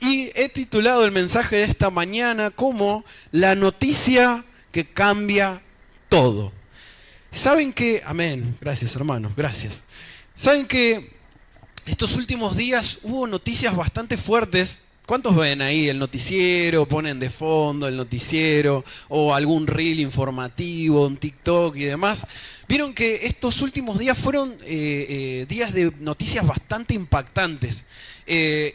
Y he titulado el mensaje de esta mañana como la noticia que cambia todo. ¿Saben qué? Amén. Gracias, hermanos. Gracias. ¿Saben que estos últimos días hubo noticias bastante fuertes? ¿Cuántos ven ahí el noticiero? Ponen de fondo el noticiero o algún reel informativo, un TikTok y demás. Vieron que estos últimos días fueron días de noticias bastante impactantes.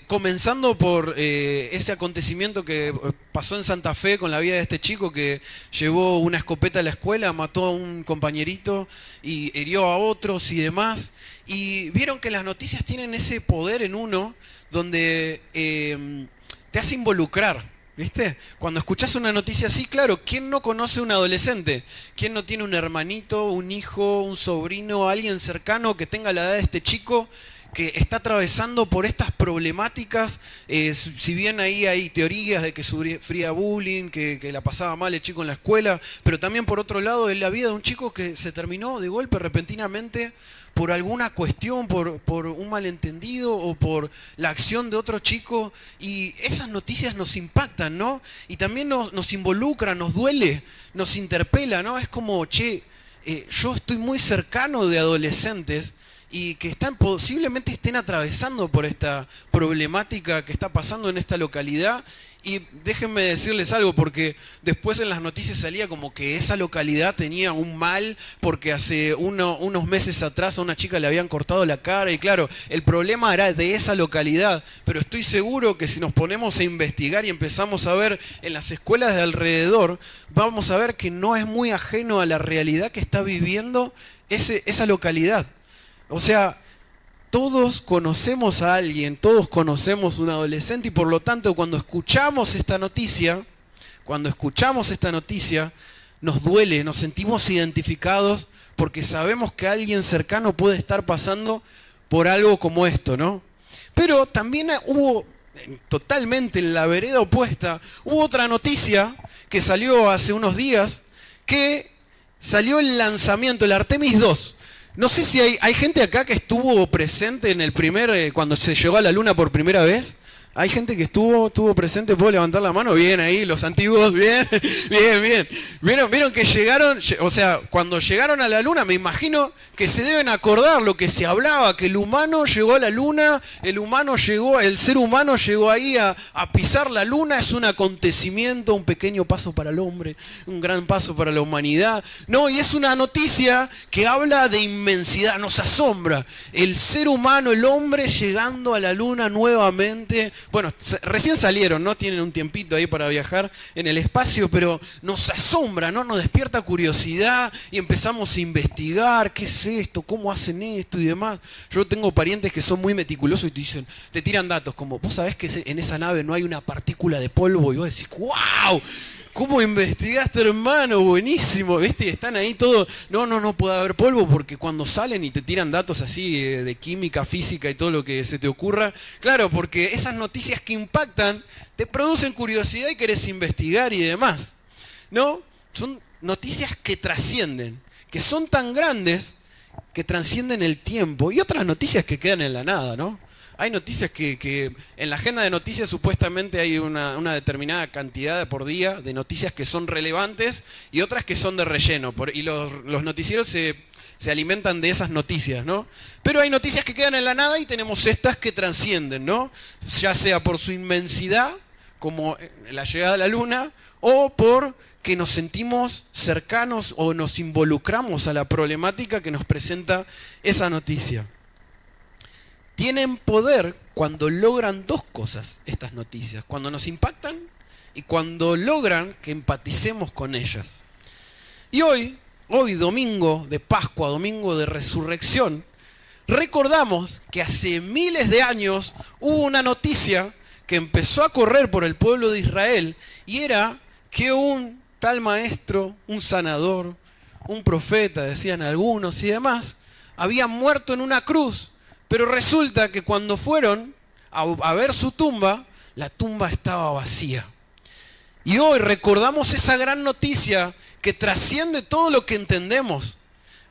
Comenzando por ese acontecimiento que pasó en Santa Fe con la vida de este chico que llevó una escopeta a la escuela, mató a un compañerito y hirió a otros y demás. Y vieron que las noticias tienen ese poder en uno donde te hace involucrar, ¿viste? Cuando escuchás una noticia así, claro, ¿quién no conoce a un adolescente? ¿Quién no tiene un hermanito, un hijo, un sobrino, alguien cercano que tenga la edad de este chico que está atravesando por estas problemáticas? Si bien ahí hay teorías de que sufría bullying, que la pasaba mal el chico en la escuela, pero también por otro lado es la vida de un chico que se terminó de golpe repentinamente por alguna cuestión, por un malentendido o por la acción de otro chico, y esas noticias nos impactan, ¿no? Y también nos involucran, nos duele, nos interpela, ¿no? Es como, che, yo estoy muy cercano de adolescentes y que posiblemente estén atravesando por esta problemática que está pasando en esta localidad. Y déjenme decirles algo, porque después en las noticias salía como que esa localidad tenía un mal porque hace unos meses atrás a una chica le habían cortado la cara, y claro, el problema era de esa localidad, pero estoy seguro que si nos ponemos a investigar y empezamos a ver en las escuelas de alrededor, vamos a ver que no es muy ajeno a la realidad que está viviendo esa localidad. O sea, todos conocemos a alguien, todos conocemos un adolescente, y por lo tanto cuando escuchamos esta noticia, nos duele, nos sentimos identificados porque sabemos que alguien cercano puede estar pasando por algo como esto, ¿no? Pero también hubo, totalmente en la vereda opuesta, hubo otra noticia que salió hace unos días, que salió el lanzamiento, el Artemis 2. No sé si hay gente acá que estuvo presente en el cuando se llegó a la luna por primera vez. ¿Hay gente que estuvo presente? ¿Puedo levantar la mano? Bien ahí, los antiguos, bien, bien, bien. ¿Vieron que llegaron? O sea, cuando llegaron a la luna, me imagino que se deben acordar lo que se hablaba, que el humano llegó a la luna, el ser humano llegó ahí a pisar la luna, es un acontecimiento, un pequeño paso para el hombre, un gran paso para la humanidad. No, y es una noticia que habla de inmensidad, nos asombra. El ser humano, el hombre llegando a la luna nuevamente. Bueno, recién salieron, ¿no? Tienen un tiempito ahí para viajar en el espacio, pero nos asombra, ¿no? Nos despierta curiosidad y empezamos a investigar qué es esto, cómo hacen esto y demás. Yo tengo parientes que son muy meticulosos y te tiran datos como, ¿vos sabés que en esa nave no hay una partícula de polvo? Y vos decís, ¡wow! ¿Cómo investigaste, hermano? Buenísimo, ¿viste? Y están ahí todos, no puede haber polvo, porque cuando salen y te tiran datos así de química, física y todo lo que se te ocurra, claro, porque esas noticias que impactan te producen curiosidad y querés investigar y demás, ¿no? Son noticias que trascienden, que son tan grandes que trascienden el tiempo, y otras noticias que quedan en la nada, ¿no? Hay noticias que en la agenda de noticias supuestamente hay una determinada cantidad por día de noticias que son relevantes y otras que son de relleno. Y los noticieros se alimentan de esas noticias, ¿no? Pero hay noticias que quedan en la nada y tenemos estas que trascienden, ¿no? Ya sea por su inmensidad, como la llegada a la luna, o por que nos sentimos cercanos o nos involucramos a la problemática que nos presenta esa noticia. Tienen poder cuando logran dos cosas estas noticias, cuando nos impactan y cuando logran que empaticemos con ellas. Y hoy domingo de Pascua, domingo de Resurrección, recordamos que hace miles de años hubo una noticia que empezó a correr por el pueblo de Israel, y era que un tal maestro, un sanador, un profeta, decían algunos y demás, había muerto en una cruz. Pero resulta que cuando fueron a ver su tumba, la tumba estaba vacía. Y hoy recordamos esa gran noticia que trasciende todo lo que entendemos.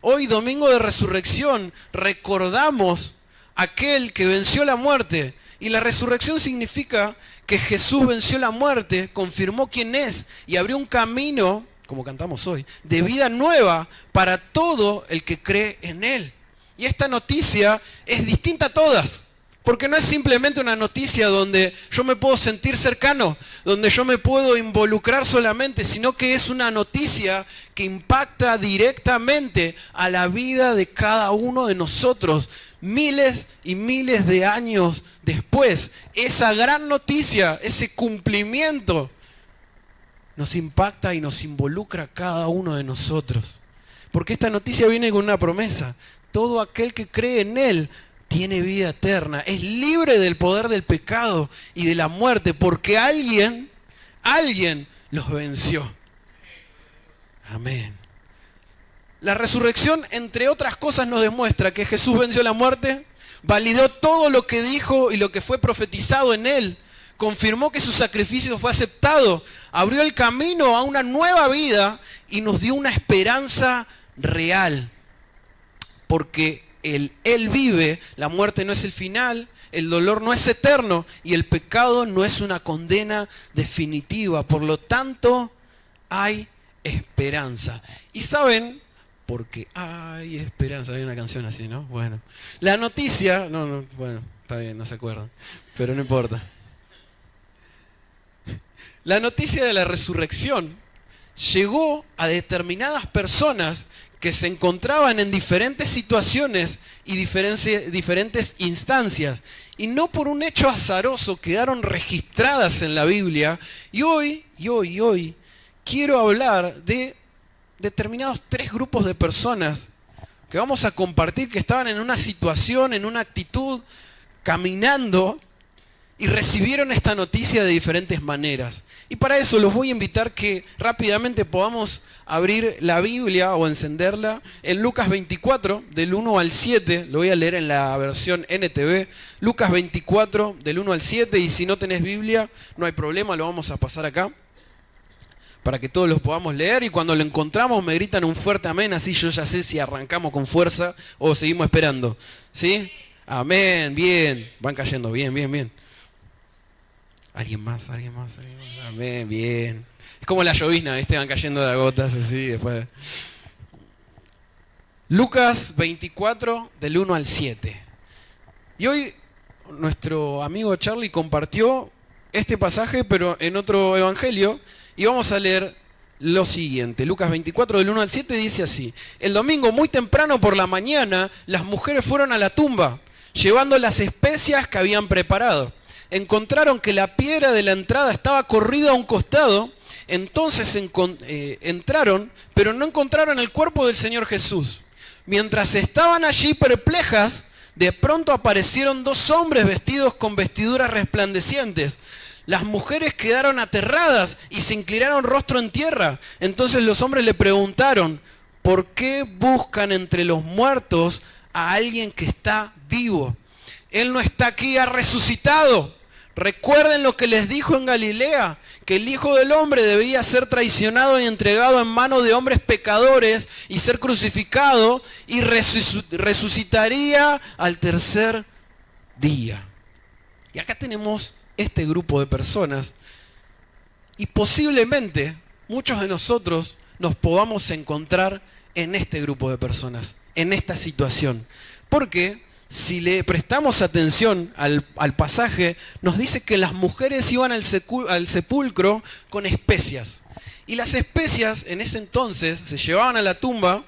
Hoy, domingo de Resurrección, recordamos aquel que venció la muerte Y la resurrección significa que Jesús venció la muerte, confirmó quién es y abrió un camino, como cantamos hoy, de vida nueva para todo el que cree en Él. Y esta noticia es distinta a todas, porque no es simplemente una noticia donde yo me puedo sentir cercano, donde yo me puedo involucrar solamente, sino que es una noticia que impacta directamente a la vida de cada uno de nosotros, miles y miles de años después. Esa gran noticia, ese cumplimiento, nos impacta y nos involucra a cada uno de nosotros. Porque esta noticia viene con una promesa. Todo aquel que cree en Él tiene vida eterna, es libre del poder del pecado y de la muerte, porque alguien los venció. Amén. La resurrección, entre otras cosas, nos demuestra que Jesús venció la muerte, validó todo lo que dijo y lo que fue profetizado en Él, confirmó que su sacrificio fue aceptado, abrió el camino a una nueva vida y nos dio una esperanza real. Porque Él vive, la muerte no es el final, el dolor no es eterno y el pecado no es una condena definitiva. Por lo tanto, hay esperanza. Y saben, porque hay esperanza, hay una canción así, ¿no? Bueno, la noticia, bueno, está bien, no se acuerdan, pero no importa. La noticia de la resurrección llegó a determinadas personas que se encontraban en diferentes situaciones y diferentes instancias. Y no por un hecho azaroso quedaron registradas en la Biblia. Y hoy quiero hablar de determinados 3 grupos de personas que vamos a compartir que estaban en una situación, en una actitud, caminando y recibieron esta noticia de diferentes maneras. Y para eso los voy a invitar que rápidamente podamos abrir la Biblia o encenderla en Lucas 24, del 1 al 7. Lo voy a leer en la versión NTV. Lucas 24, del 1 al 7. Y si no tenés Biblia, no hay problema, lo vamos a pasar acá para que todos los podamos leer. Y cuando lo encontramos me gritan un fuerte amén, así yo ya sé si arrancamos con fuerza o seguimos esperando. ¿Sí? Amén, bien. Van cayendo, bien. ¿Alguien más? Amén, bien. Es como la llovizna, ¿viste? Van cayendo las gotas así después. Lucas 24, del 1 al 7. Y hoy nuestro amigo Charlie compartió este pasaje, pero en otro evangelio. Y vamos a leer lo siguiente. Lucas 24, del 1 al 7 dice así. El domingo, muy temprano por la mañana, las mujeres fueron a la tumba, llevando las especias que habían preparado. Encontraron que la piedra de la entrada estaba corrida a un costado. Entonces entraron, pero no encontraron el cuerpo del Señor Jesús. Mientras estaban allí perplejas, de pronto aparecieron 2 hombres vestidos con vestiduras resplandecientes. Las mujeres quedaron aterradas y se inclinaron rostro en tierra. Entonces los hombres le preguntaron, ¿por qué buscan entre los muertos a alguien que está vivo? Él no está aquí, ha resucitado. Recuerden lo que les dijo en Galilea, que el Hijo del Hombre debía ser traicionado y entregado en manos de hombres pecadores y ser crucificado y resucitaría al tercer día. Y acá tenemos este grupo de personas y posiblemente muchos de nosotros nos podamos encontrar en este grupo de personas, en esta situación. Porque si le prestamos atención al pasaje, nos dice que las mujeres iban al sepulcro con especias. Y las especias en ese entonces se llevaban a la tumba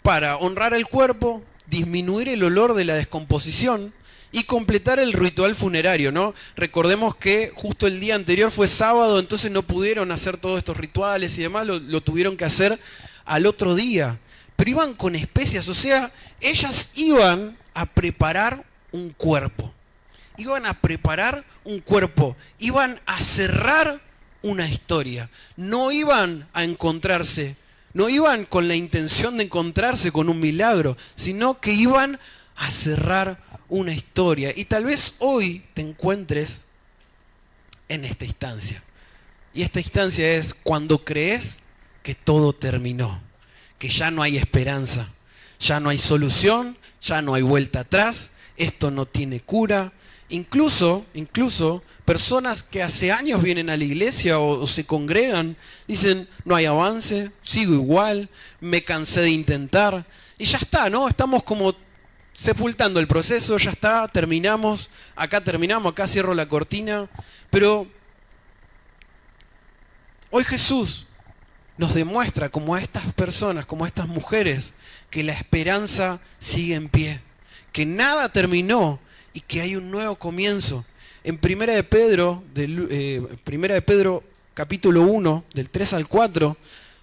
para honrar el cuerpo, disminuir el olor de la descomposición y completar el ritual funerario, ¿no? Recordemos que justo el día anterior fue sábado, entonces no pudieron hacer todos estos rituales y demás, lo tuvieron que hacer al otro día. Pero iban con especias, o sea, ellas iban a preparar un cuerpo. Iban a preparar un cuerpo. Iban a cerrar una historia. No iban a encontrarse. No iban con la intención de encontrarse con un milagro, sino que iban a cerrar una historia. Y tal vez hoy te encuentres en esta instancia. Y esta instancia es cuando crees que todo terminó, que ya no hay esperanza, ya no hay solución, ya no hay vuelta atrás, esto no tiene cura, Incluso personas que hace años vienen a la iglesia o se congregan, dicen, no hay avance, sigo igual, me cansé de intentar. Y ya está, ¿no? Estamos como sepultando el proceso, ya está, terminamos, acá cierro la cortina. Pero hoy Jesús nos demuestra, como a estas personas, como a estas mujeres, que la esperanza sigue en pie, que nada terminó y que hay un nuevo comienzo. En Primera de Pedro capítulo 1, del 3 al 4,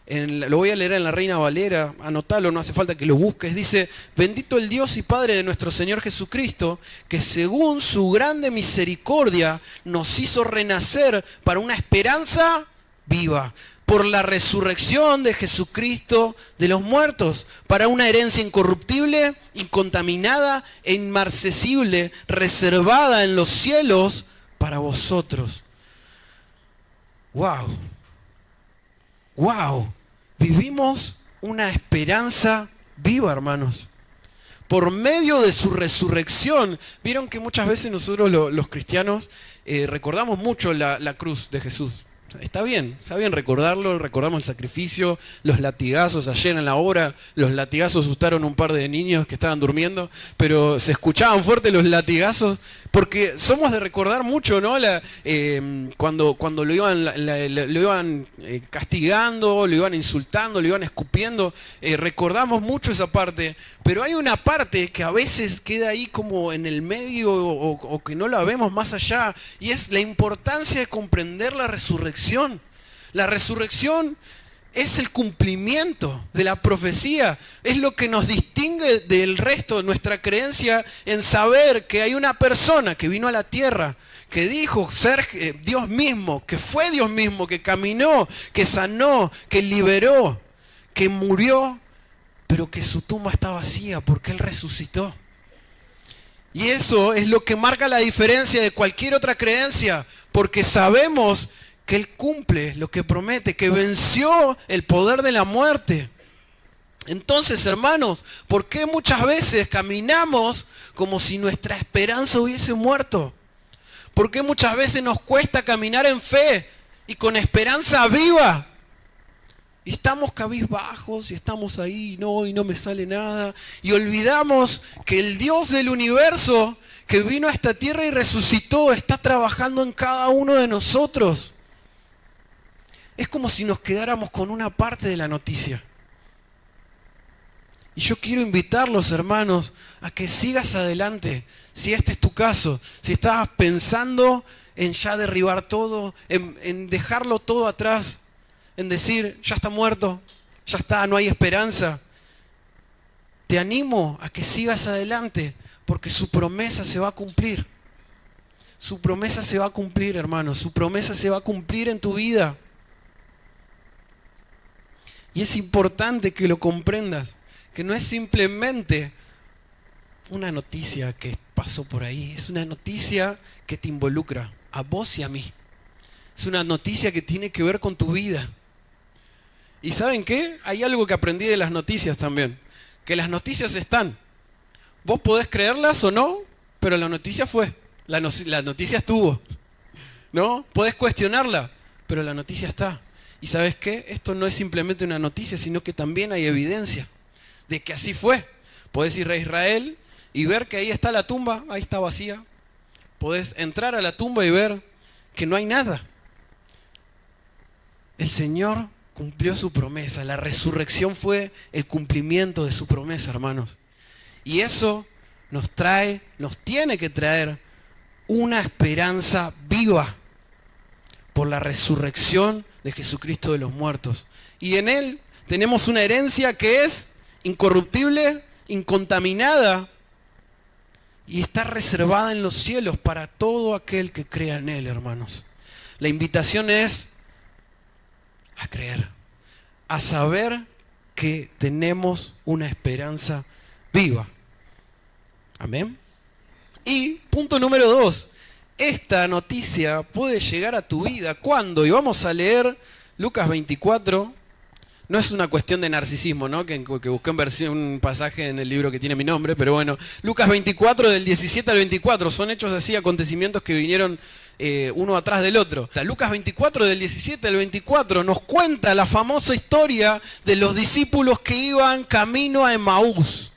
lo voy a leer en la Reina Valera, anotalo, no hace falta que lo busques, dice: bendito el Dios y Padre de nuestro Señor Jesucristo, que según su grande misericordia nos hizo renacer para una esperanza viva, por la resurrección de Jesucristo de los muertos, para una herencia incorruptible, incontaminada e inmarcesible, reservada en los cielos para vosotros. ¡Wow! ¡Wow! Vivimos una esperanza viva, hermanos. Por medio de su resurrección. Vieron que muchas veces nosotros los cristianos recordamos mucho la cruz de Jesús. Está bien recordarlo, recordamos el sacrificio, los latigazos. Ayer en la obra los latigazos asustaron a un par de niños que estaban durmiendo, pero se escuchaban fuerte los latigazos, porque somos de recordar mucho, ¿no? Cuando lo iban castigando, lo iban insultando, lo iban escupiendo, recordamos mucho esa parte, pero hay una parte que a veces queda ahí como en el medio o que no la vemos más allá, y es la importancia de comprender la resurrección. La resurrección es el cumplimiento de la profecía, es lo que nos distingue del resto, nuestra creencia en saber que hay una persona que vino a la tierra, que dijo ser Dios mismo, que fue Dios mismo, que caminó, que sanó, que liberó, que murió, pero que su tumba está vacía porque Él resucitó. Y eso es lo que marca la diferencia de cualquier otra creencia, porque sabemos que Él cumple lo que promete, que venció el poder de la muerte. Entonces, hermanos, ¿por qué muchas veces caminamos como si nuestra esperanza hubiese muerto? ¿Por qué muchas veces nos cuesta caminar en fe y con esperanza viva? Y estamos cabizbajos y estamos ahí, y no me sale nada. Y olvidamos que el Dios del universo, que vino a esta tierra y resucitó, está trabajando en cada uno de nosotros. Es como si nos quedáramos con una parte de la noticia. Y yo quiero invitarlos, hermanos, a que sigas adelante. Si este es tu caso, si estabas pensando en ya derribar todo, en dejarlo todo atrás, en decir, ya está muerto, ya está, no hay esperanza. Te animo a que sigas adelante, porque su promesa se va a cumplir. Su promesa se va a cumplir, hermanos. Su promesa se va a cumplir en tu vida. Y es importante que lo comprendas, que no es simplemente una noticia que pasó por ahí, es una noticia que te involucra a vos y a mí. Es una noticia que tiene que ver con tu vida. ¿Y saben qué? Hay algo que aprendí de las noticias también, que las noticias están. Vos podés creerlas o no, pero la noticia fue, la noticia estuvo, ¿no? Podés cuestionarla, pero la noticia está. ¿Y sabes qué? Esto no es simplemente una noticia, sino que también hay evidencia de que así fue. Podés ir a Israel y ver que ahí está la tumba, ahí está vacía. Podés entrar a la tumba y ver que no hay nada. El Señor cumplió su promesa. La resurrección fue el cumplimiento de su promesa, hermanos. Y eso nos tiene que traer una esperanza viva por la resurrección de Jesucristo de los muertos. Y en Él tenemos una herencia que es incorruptible, incontaminada, y está reservada en los cielos para todo aquel que crea en Él, hermanos. La invitación es a creer, a saber que tenemos una esperanza viva. Amén. Y punto número 2. Esta noticia puede llegar a tu vida. ¿Cuándo? Y vamos a leer Lucas 24, No es una cuestión de narcisismo, ¿no? Que busqué un pasaje en el libro que tiene mi nombre, pero bueno, Lucas 24 del 17 al 24, son hechos así, acontecimientos que vinieron uno atrás del otro. Lucas 24 del 17 al 24 nos cuenta la famosa historia de los discípulos que iban camino a Emaús.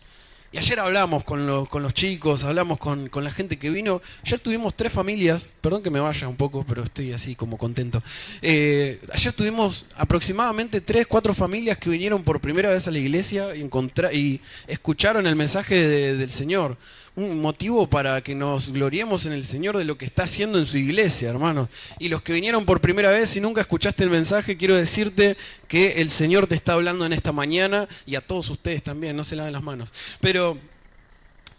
Y ayer hablamos con los chicos, hablamos con la gente que vino. Ayer tuvimos 3 familias, perdón que me vaya un poco, pero estoy así como contento. Ayer tuvimos aproximadamente 3, 4 familias que vinieron por primera vez a la iglesia y escucharon el mensaje del Señor. Un motivo para que nos gloriemos en el Señor de lo que está haciendo en su iglesia, hermanos. Y los que vinieron por primera vez y nunca escuchaste el mensaje, quiero decirte que el Señor te está hablando en esta mañana y a todos ustedes también, no se laven las manos. Pero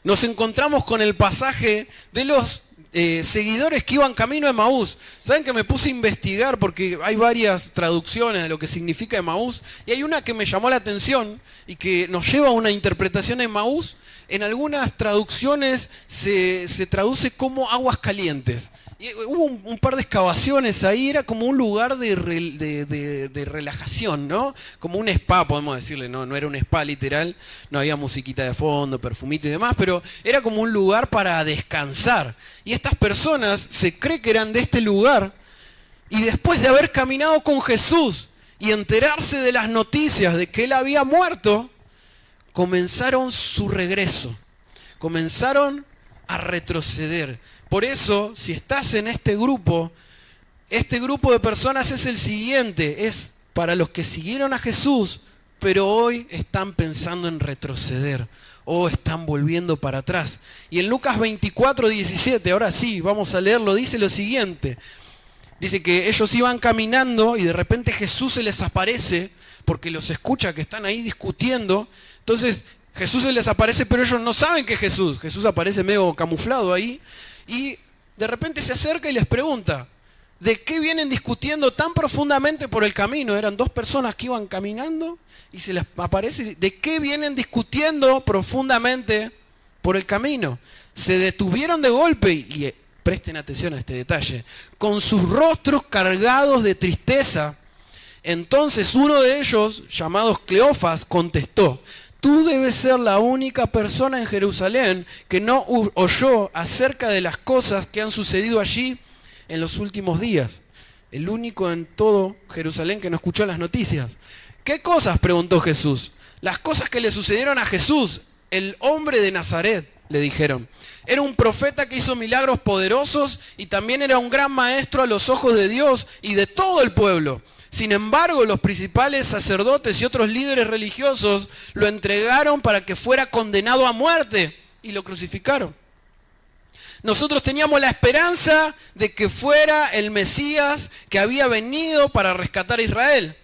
nos encontramos con el pasaje de los seguidores que iban camino a Emaús. ¿Saben que me puse a investigar porque hay varias traducciones de lo que significa Emaús? Y hay una que me llamó la atención y que nos lleva a una interpretación de Emaús. En algunas traducciones se traduce como aguas calientes. Y hubo un par de excavaciones ahí, era como un lugar de relajación, ¿no? Como un spa, podemos decirle, no era un spa literal, no había musiquita de fondo, perfumito y demás, pero era como un lugar para descansar. Y estas personas se cree que eran de este lugar, y después de haber caminado con Jesús y enterarse de las noticias de que Él había muerto, comenzaron su regreso, comenzaron a retroceder. Por eso, si estás en este grupo de personas es el siguiente, es para los que siguieron a Jesús, pero hoy están pensando en retroceder, o están volviendo para atrás. Y en Lucas 24, 17, ahora sí, vamos a leerlo, dice lo siguiente. Dice que ellos iban caminando y de repente Jesús se les aparece, porque los escucha que están ahí discutiendo. Entonces Jesús se les aparece, pero ellos no saben que es Jesús. Jesús aparece medio camuflado ahí. Y de repente se acerca y les pregunta, ¿de qué vienen discutiendo tan profundamente por el camino? Eran 2 personas que iban caminando y se les aparece, ¿de qué vienen discutiendo profundamente por el camino? Se detuvieron de golpe y presten atención a este detalle, con sus rostros cargados de tristeza. Entonces uno de ellos, llamado Cleofas, contestó, tú debes ser la única persona en Jerusalén que no oyó acerca de las cosas que han sucedido allí en los últimos días. El único en todo Jerusalén que no escuchó las noticias. ¿Qué cosas?, preguntó Jesús. Las cosas que le sucedieron a Jesús, el hombre de Nazaret, le dijeron. Era un profeta que hizo milagros poderosos y también era un gran maestro a los ojos de Dios y de todo el pueblo. Sin embargo, los principales sacerdotes y otros líderes religiosos lo entregaron para que fuera condenado a muerte y lo crucificaron. Nosotros teníamos la esperanza de que fuera el Mesías que había venido para rescatar a Israel.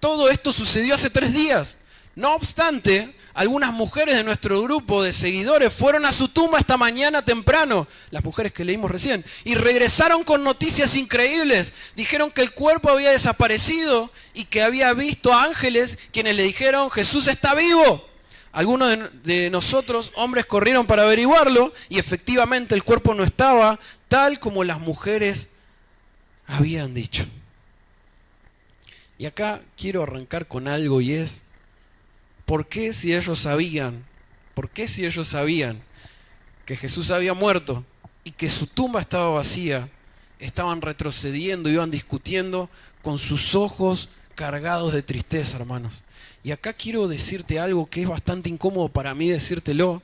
Todo esto sucedió hace 3 días. No obstante, algunas mujeres de nuestro grupo de seguidores fueron a su tumba esta mañana temprano, las mujeres que leímos recién, y regresaron con noticias increíbles. Dijeron que el cuerpo había desaparecido y que había visto ángeles quienes le dijeron, Jesús está vivo. Algunos de nosotros, hombres, corrieron para averiguarlo y efectivamente el cuerpo no estaba tal como las mujeres habían dicho. Y acá quiero arrancar con algo y es, ¿por qué si ellos sabían que Jesús había muerto y que su tumba estaba vacía, estaban retrocediendo, iban discutiendo con sus ojos cargados de tristeza, hermanos? Y acá quiero decirte algo que es bastante incómodo para mí decírtelo,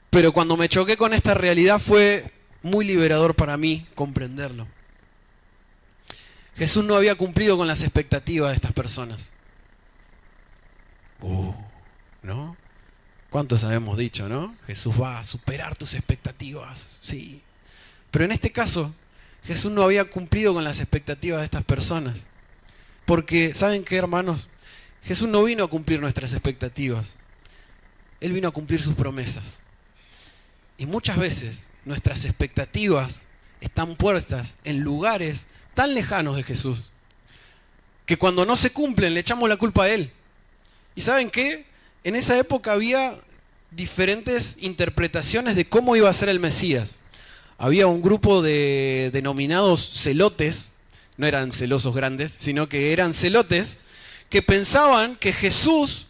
pero cuando me choqué con esta realidad fue muy liberador para mí comprenderlo. Jesús no había cumplido con las expectativas de estas personas. ¿No? ¿Cuántos habemos dicho, no? Jesús va a superar tus expectativas, sí. Pero en este caso, Jesús no había cumplido con las expectativas de estas personas. Porque, ¿saben qué, hermanos? Jesús no vino a cumplir nuestras expectativas. Él vino a cumplir sus promesas. Y muchas veces nuestras expectativas están puestas en lugares tan lejanos de Jesús, que cuando no se cumplen le echamos la culpa a Él. ¿Y saben qué? En esa época había diferentes interpretaciones de cómo iba a ser el Mesías. Había un grupo de denominados celotes, no eran celosos grandes, sino que eran celotes, que pensaban que Jesús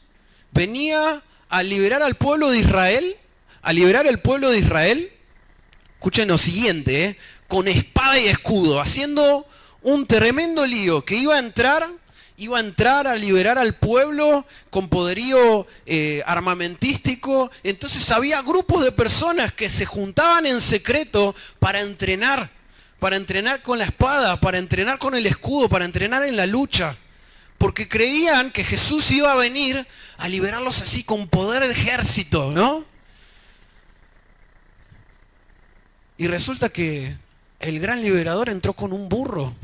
venía a liberar al pueblo de Israel, a liberar al pueblo de Israel, escuchen lo siguiente, con espada y escudo, haciendo un tremendo lío, que iba a entrar a liberar al pueblo con poderío armamentístico. Entonces había grupos de personas que se juntaban en secreto para entrenar con la espada, para entrenar con el escudo, para entrenar en la lucha. Porque creían que Jesús iba a venir a liberarlos así con poder de ejército, ¿no? Y resulta que el gran liberador entró con un burro,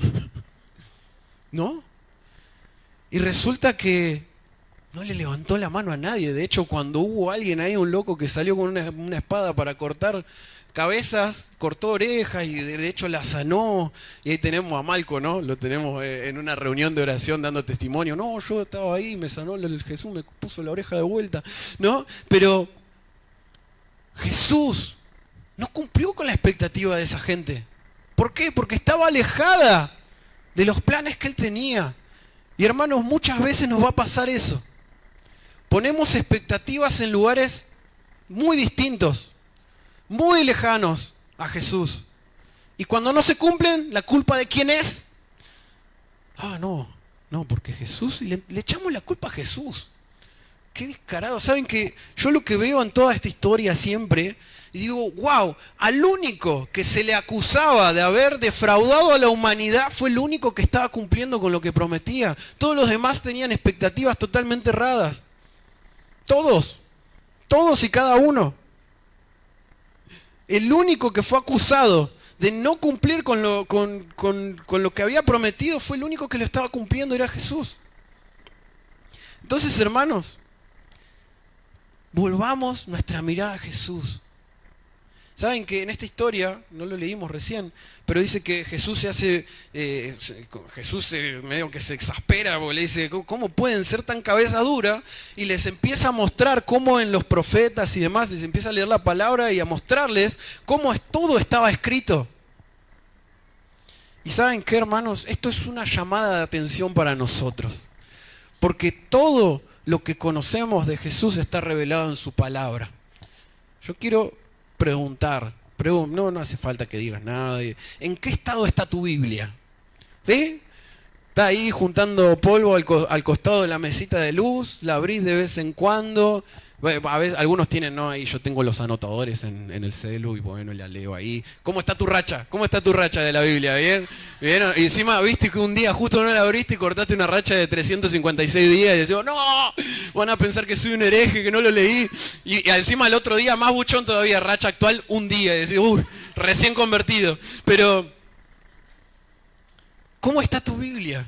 ¿no? Y resulta que no le levantó la mano a nadie. De hecho, cuando hubo alguien ahí, un loco que salió con una espada para cortar cabezas, cortó orejas y de hecho la sanó. Y ahí tenemos a Malco, ¿no? Lo tenemos en una reunión de oración dando testimonio. No, yo estaba ahí, me sanó el Jesús, me puso la oreja de vuelta, ¿no? Pero Jesús no cumplió con la expectativa de esa gente. ¿Por qué? Porque estaba alejada de los planes que él tenía. Y hermanos, muchas veces nos va a pasar eso. Ponemos expectativas en lugares muy distintos, muy lejanos a Jesús. Y cuando no se cumplen, ¿la culpa de quién es? No, porque Jesús, le echamos la culpa a Jesús. Qué descarado. ¿Saben que yo lo que veo en toda esta historia siempre, y digo, wow, al único que se le acusaba de haber defraudado a la humanidad fue el único que estaba cumpliendo con lo que prometía. Todos los demás tenían expectativas totalmente erradas. Todos y cada uno. El único que fue acusado de no cumplir con lo que había prometido fue el único que lo estaba cumpliendo, era Jesús. Entonces, hermanos, volvamos nuestra mirada a Jesús. Saben que en esta historia, no lo leímos recién, pero dice que Jesús medio que se exaspera, porque le dice, ¿cómo pueden ser tan cabeza dura? Y les empieza a mostrar cómo en los profetas y demás, les empieza a leer la palabra y a mostrarles cómo todo estaba escrito. Y ¿saben qué, hermanos? Esto es una llamada de atención para nosotros, porque todo lo que conocemos de Jesús está revelado en su palabra. Yo quiero preguntar, no hace falta que digas nada. ¿En qué estado está tu Biblia? ¿Sí? Está ahí juntando polvo al costado de la mesita de luz, la abrís de vez en cuando. A veces, algunos tienen, no, ahí yo tengo los anotadores en el celu y bueno, la leo ahí. ¿Cómo está tu racha? ¿Cómo está tu racha de la Biblia? ¿Bien? ¿Bien? Y encima viste que un día justo no la abriste y cortaste una racha de 356 días y decís, no, van a pensar que soy un hereje, que no lo leí. Y encima el otro día, más buchón todavía, racha actual, un día. Y decís, recién convertido. Pero, ¿cómo está tu Biblia?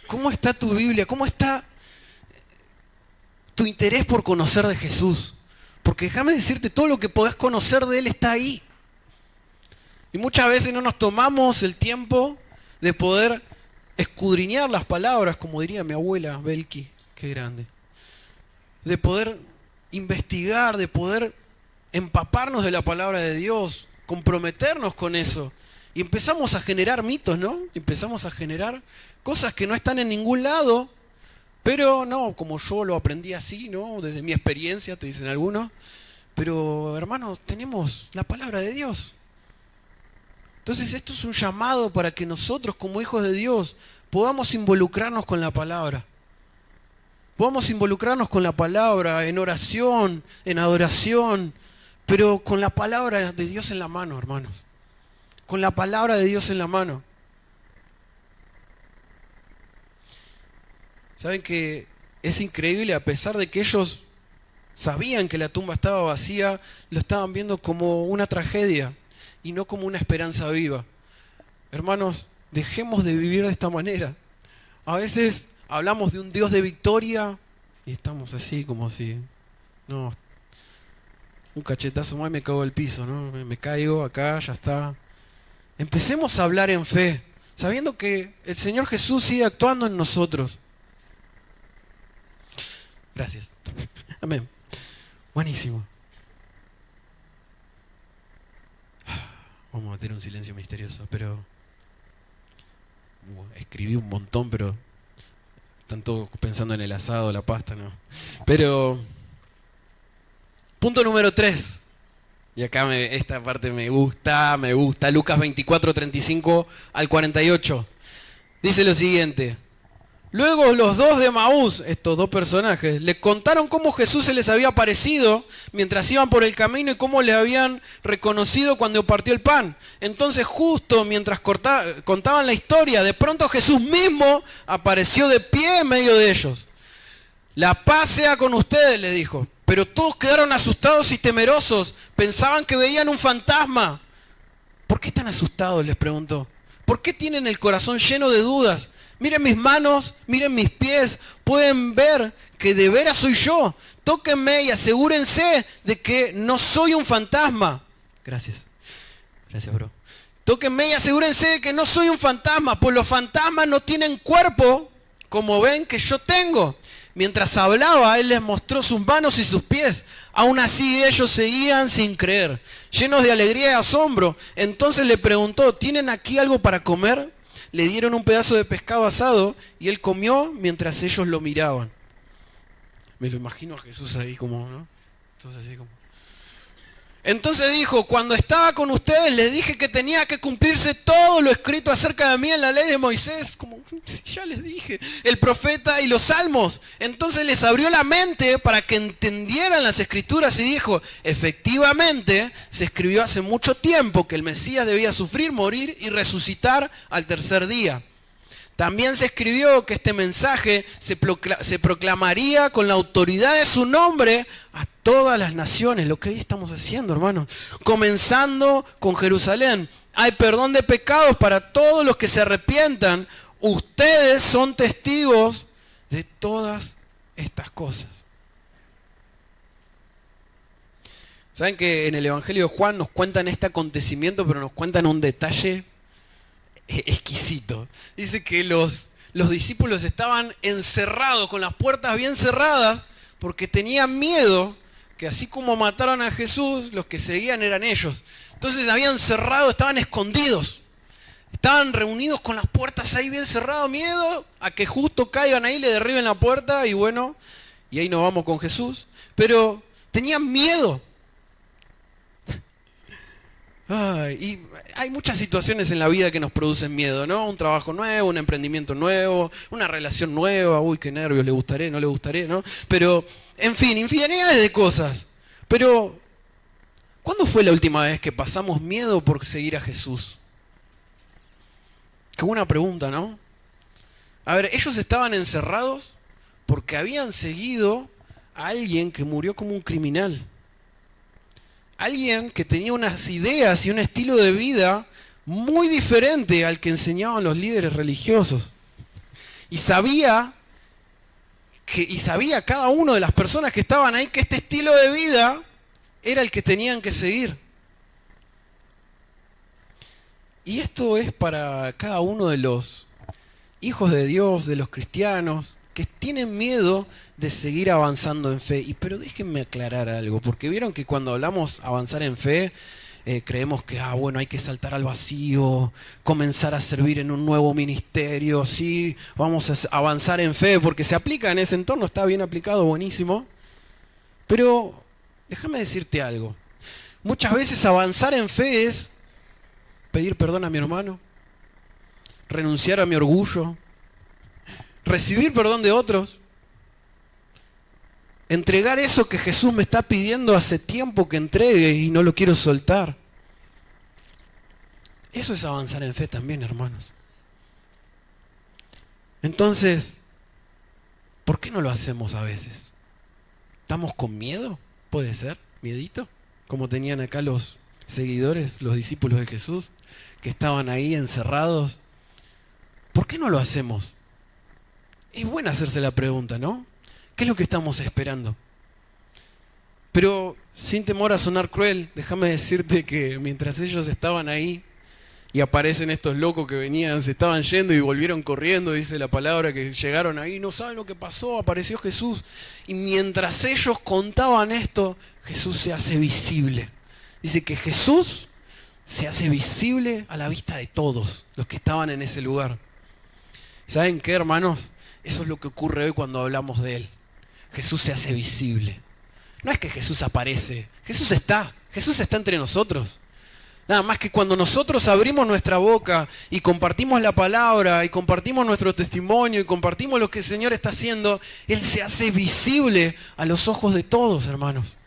¿Cómo está tu Biblia? ¿Cómo está tu interés por conocer de Jesús? Porque déjame decirte, todo lo que podés conocer de Él está ahí. Y muchas veces no nos tomamos el tiempo de poder escudriñar las palabras, como diría mi abuela Belki, qué grande. De poder investigar, de poder empaparnos de la palabra de Dios, comprometernos con eso. Y empezamos a generar mitos, ¿no? Empezamos a generar cosas que no están en ningún lado. Pero no, como yo lo aprendí así, ¿no? Desde mi experiencia, te dicen algunos. Pero, hermanos, tenemos la palabra de Dios. Entonces, esto es un llamado para que nosotros, como hijos de Dios, podamos involucrarnos con la palabra. Podamos involucrarnos con la palabra en oración, en adoración, pero con la palabra de Dios en la mano, hermanos. Con la palabra de Dios en la mano. Saben que es increíble, a pesar de que ellos sabían que la tumba estaba vacía, lo estaban viendo como una tragedia y no como una esperanza viva. Hermanos, dejemos de vivir de esta manera. A veces hablamos de un Dios de victoria y estamos así como si, no, un cachetazo más y me cago al piso, ¿no? Me caigo acá, ya está. Empecemos a hablar en fe, sabiendo que el Señor Jesús sigue actuando en nosotros. Gracias. Amén. Buenísimo. Vamos a meter un silencio misterioso, pero escribí un montón, pero Están todos pensando en el asado, la pasta, ¿no? Pero, punto número 3. Y acá esta parte me gusta. Lucas 24, 35 al 48. Dice lo siguiente. Luego los dos de Emaús, estos dos personajes, le contaron cómo Jesús se les había aparecido mientras iban por el camino y cómo le habían reconocido cuando partió el pan. Entonces justo mientras contaban la historia, de pronto Jesús mismo apareció de pie en medio de ellos. La paz sea con ustedes, les dijo. Pero todos quedaron asustados y temerosos, pensaban que veían un fantasma. ¿Por qué están asustados?, les preguntó. ¿Por qué tienen el corazón lleno de dudas? Miren mis manos, miren mis pies, pueden ver que de veras soy yo. Tóquenme y asegúrense de que no soy un fantasma. Gracias, bro. Tóquenme y asegúrense de que no soy un fantasma, pues los fantasmas no tienen cuerpo, como ven que yo tengo. Mientras hablaba, él les mostró sus manos y sus pies. Aún así ellos seguían sin creer, llenos de alegría y asombro. Entonces le preguntó, ¿tienen aquí algo para comer? Le dieron un pedazo de pescado asado y él comió mientras ellos lo miraban. Me lo imagino a Jesús ahí como, ¿no? Entonces así como... Entonces dijo, cuando estaba con ustedes les dije que tenía que cumplirse todo lo escrito acerca de mí en la ley de Moisés, como ya les dije, el profeta y los salmos. Entonces les abrió la mente para que entendieran las escrituras y dijo, efectivamente se escribió hace mucho tiempo que el Mesías debía sufrir, morir y resucitar al tercer día. También se escribió que este mensaje se proclamaría con la autoridad de su nombre a todas las naciones, lo que hoy estamos haciendo, hermanos, comenzando con Jerusalén. Hay perdón de pecados para todos los que se arrepientan. Ustedes son testigos de todas estas cosas. ¿Saben que en el Evangelio de Juan nos cuentan este acontecimiento, pero nos cuentan un detalle exquisito? Dice que los discípulos estaban encerrados, con las puertas bien cerradas, porque tenían miedo que así como mataron a Jesús, los que seguían eran ellos. Entonces habían cerrado, estaban escondidos. Estaban reunidos con las puertas ahí bien cerradas, miedo a que justo caigan ahí, le derriben la puerta y bueno, y ahí nos vamos con Jesús. Pero tenían miedo. Y hay muchas situaciones en la vida que nos producen miedo, ¿no? Un trabajo nuevo, un emprendimiento nuevo, una relación nueva, uy, qué nervios, le gustaré, no le gustaré, ¿no? Pero, en fin, infinidades de cosas. Pero, ¿cuándo fue la última vez que pasamos miedo por seguir a Jesús? Qué buena pregunta, ¿no? A ver, ellos estaban encerrados porque habían seguido a alguien que murió como un criminal. Alguien que tenía unas ideas y un estilo de vida muy diferente al que enseñaban los líderes religiosos. Y sabía cada una de las personas que estaban ahí que este estilo de vida era el que tenían que seguir. Y esto es para cada uno de los hijos de Dios, de los cristianos, que tienen miedo de seguir avanzando en fe. Pero déjenme aclarar algo, porque vieron que cuando hablamos avanzar en fe, creemos que bueno, hay que saltar al vacío, comenzar a servir en un nuevo ministerio, sí, vamos a avanzar en fe, porque se aplica en ese entorno, está bien aplicado, buenísimo. Pero déjame decirte algo, muchas veces avanzar en fe es pedir perdón a mi hermano, renunciar a mi orgullo, recibir perdón de otros, entregar eso que Jesús me está pidiendo hace tiempo que entregue y no lo quiero soltar. Eso es avanzar en fe también, hermanos. Entonces, ¿por qué no lo hacemos a veces? ¿Estamos con miedo? ¿Puede ser? ¿Miedito? Como tenían acá los seguidores, los discípulos de Jesús, que estaban ahí encerrados. ¿Por qué no lo hacemos? Es bueno hacerse la pregunta, ¿no? ¿Qué es lo que estamos esperando? Pero sin temor a sonar cruel, déjame decirte que mientras ellos estaban ahí y aparecen estos locos que venían, se estaban yendo y volvieron corriendo, dice la palabra, que llegaron ahí, no saben lo que pasó, apareció Jesús. Y mientras ellos contaban esto, Jesús se hace visible. Dice que Jesús se hace visible a la vista de todos los que estaban en ese lugar. ¿Saben qué, hermanos? Eso es lo que ocurre hoy cuando hablamos de Él. Jesús se hace visible. No es que Jesús aparece, Jesús está entre nosotros. Nada más que cuando nosotros abrimos nuestra boca y compartimos la palabra y compartimos nuestro testimonio y compartimos lo que el Señor está haciendo, Él se hace visible a los ojos de todos, hermanos.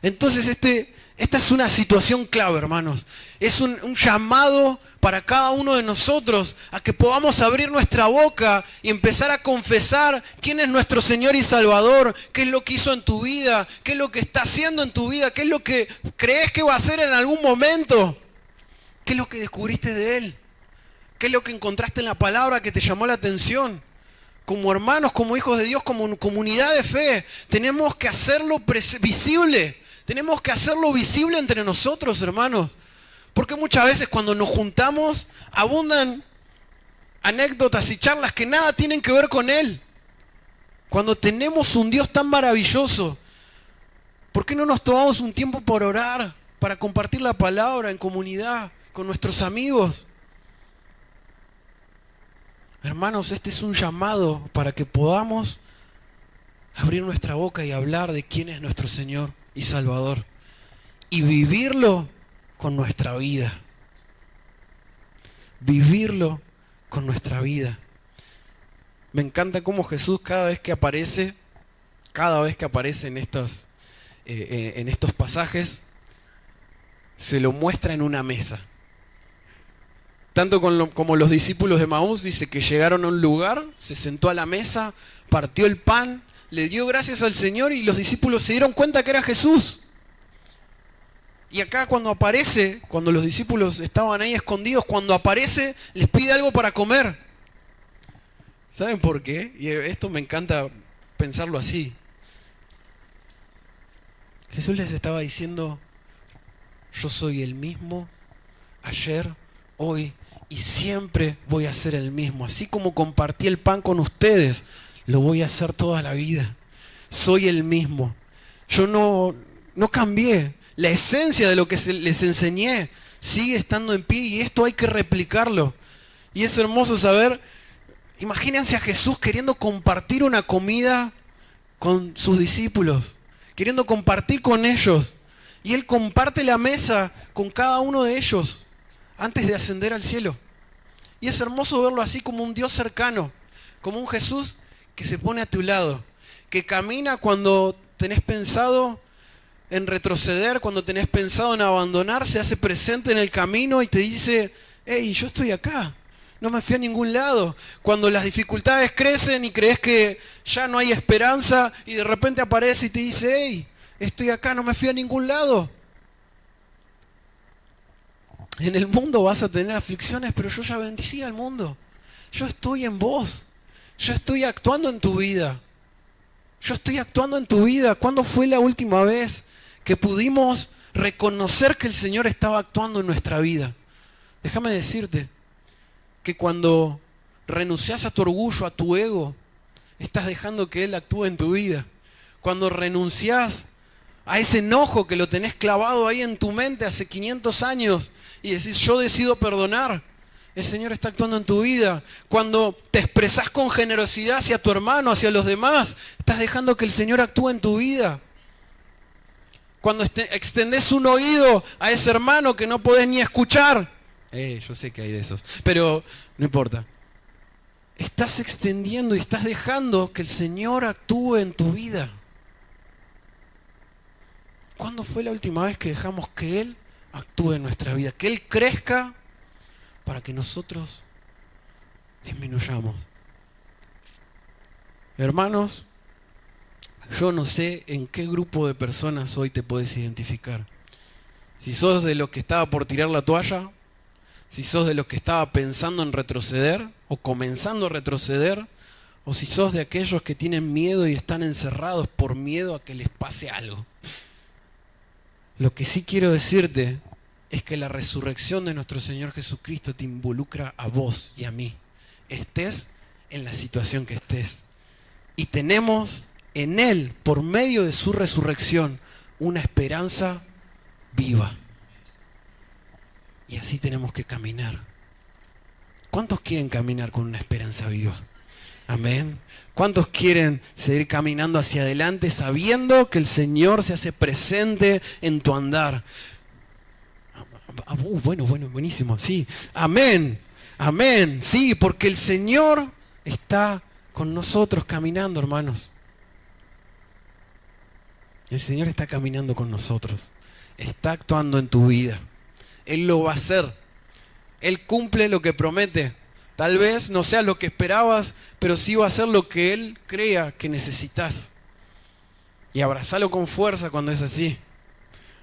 Entonces esta es una situación clave, hermanos. Es un llamado para cada uno de nosotros a que podamos abrir nuestra boca y empezar a confesar quién es nuestro Señor y Salvador, qué es lo que hizo en tu vida, qué es lo que está haciendo en tu vida, qué es lo que crees que va a hacer en algún momento, qué es lo que descubriste de Él, qué es lo que encontraste en la palabra que te llamó la atención. Como hermanos, como hijos de Dios, como comunidad de fe, tenemos que hacerlo visible. Tenemos que hacerlo visible entre nosotros, hermanos. Porque muchas veces cuando nos juntamos, abundan anécdotas y charlas que nada tienen que ver con Él. Cuando tenemos un Dios tan maravilloso, ¿por qué no nos tomamos un tiempo por orar, para compartir la palabra en comunidad, con nuestros amigos? Hermanos, este es un llamado para que podamos abrir nuestra boca y hablar de quién es nuestro Señor y Salvador, y vivirlo con nuestra vida. Vivirlo con nuestra vida. Me encanta cómo Jesús cada vez que aparece en estos pasajes, se lo muestra en una mesa. Tanto como los discípulos de Maús, dice que llegaron a un lugar, se sentó a la mesa, partió el pan, le dio gracias al Señor y los discípulos se dieron cuenta que era Jesús. Y acá cuando aparece, cuando los discípulos estaban ahí escondidos, cuando aparece les pide algo para comer. ¿Saben por qué? Y esto me encanta pensarlo así. Jesús les estaba diciendo, yo soy el mismo ayer, hoy y siempre voy a ser el mismo. Así como compartí el pan con ustedes, lo voy a hacer toda la vida. Soy el mismo. Yo no cambié. La esencia de lo que les enseñé sigue estando en pie y esto hay que replicarlo. Y es hermoso saber, imagínense a Jesús queriendo compartir una comida con sus discípulos, queriendo compartir con ellos. Y Él comparte la mesa con cada uno de ellos antes de ascender al cielo. Y es hermoso verlo así como un Dios cercano, como un Jesús que se pone a tu lado, que camina cuando tenés pensado en retroceder, cuando tenés pensado en abandonar, se hace presente en el camino y te dice, hey, yo estoy acá, no me fui a ningún lado. Cuando las dificultades crecen y crees que ya no hay esperanza y de repente aparece y te dice, hey, estoy acá, no me fui a ningún lado. En el mundo vas a tener aflicciones, pero yo ya bendecí al mundo. Yo estoy en vos. Yo estoy actuando en tu vida. Yo estoy actuando en tu vida. ¿Cuándo fue la última vez que pudimos reconocer que el Señor estaba actuando en nuestra vida? Déjame decirte que cuando renuncias a tu orgullo, a tu ego, estás dejando que Él actúe en tu vida. Cuando renuncias a ese enojo que lo tenés clavado ahí en tu mente hace 500 años y decís, yo decido perdonar, el Señor está actuando en tu vida. Cuando te expresás con generosidad hacia tu hermano, hacia los demás, estás dejando que el Señor actúe en tu vida. Cuando extendés un oído a ese hermano que no podés ni escuchar, yo sé que hay de esos, pero no importa. Estás extendiendo y estás dejando que el Señor actúe en tu vida. ¿Cuándo fue la última vez que dejamos que Él actúe en nuestra vida? Que Él crezca para que nosotros disminuyamos. Hermanos, yo no sé en qué grupo de personas hoy te puedes identificar. Si sos de los que estaba por tirar la toalla, si sos de los que estaba pensando en retroceder o comenzando a retroceder, o si sos de aquellos que tienen miedo y están encerrados por miedo a que les pase algo. Lo que sí quiero decirte es que la resurrección de nuestro Señor Jesucristo te involucra a vos y a mí, estés en la situación que estés. Y tenemos en Él, por medio de su resurrección, una esperanza viva. Y así tenemos que caminar. ¿Cuántos quieren caminar con una esperanza viva? Amén. ¿Cuántos quieren seguir caminando hacia adelante sabiendo que el Señor se hace presente en tu andar? Bueno, buenísimo. Sí, amén. Amén. Sí, porque el Señor está con nosotros caminando, hermanos. El Señor está caminando con nosotros. Está actuando en tu vida. Él lo va a hacer. Él cumple lo que promete. Tal vez no sea lo que esperabas, pero sí va a hacer lo que Él crea que necesitas. Y abrazalo con fuerza cuando es así.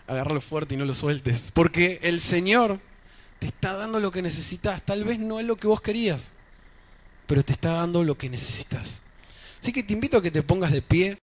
Agárralo fuerte y no lo sueltes. Porque el Señor te está dando lo que necesitas. Tal vez no es lo que vos querías, pero te está dando lo que necesitas. Así que te invito a que te pongas de pie.